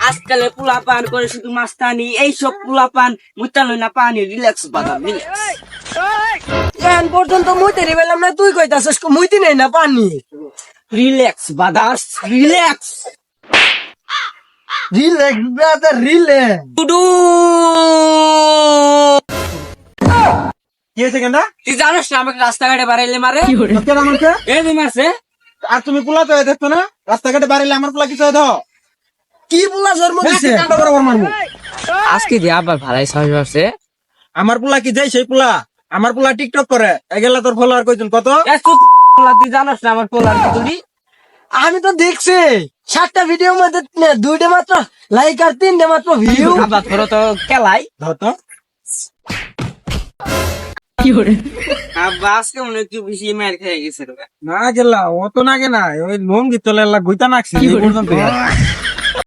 আজকালে পোলা পান করে শুধু মাস্তানি, এইসব পোলা পান মুতালো না পানি, রিল্যাক্স বাদাম রিল্যাক্স। এখন পর্যন্ত মুইতে রিবেলাম না, তুই কইতাছিস মুইতে নেই না পানি। Relax badass relax. Relax brother relax. Tudu কি হয়েছে কেন? তুই জানোস না আমাকে রাস্তাঘাটে বাড়াইলে মারে? কেন আমাকে? এই তুই মারছে? আর তুমি পোলা তো দেখতো না, রাস্তাঘাটে বাড়িলে আমার পোলা কিছু ধর কি বলা জন্ম দিছে? বরাবর মারবো। আজকে দিয়ে আবার ভালাই সাহস আছে। আমার পোলা কি যাই সেই পোলা? আমার পোলা টিকটক করে, এগুলা তোর ফলোয়ার কইতুন কত? তুই জানোস না আমার পোলার তুই? আমি তো দেখছি 7টা ভিডিওর মধ্যে 2টা মাত্র লাইক আর 3টা মাত্র ভিউ। আবার ধরো তো কেলাই ধর তো। আব্বা আজকে মনে হয় একটু বেশি মার খেয়ে গেছে রে। না গেলা, অত না গে না, ওই লঙ্গি তোলে গুইতা নাকছে এই পর্যন্ত।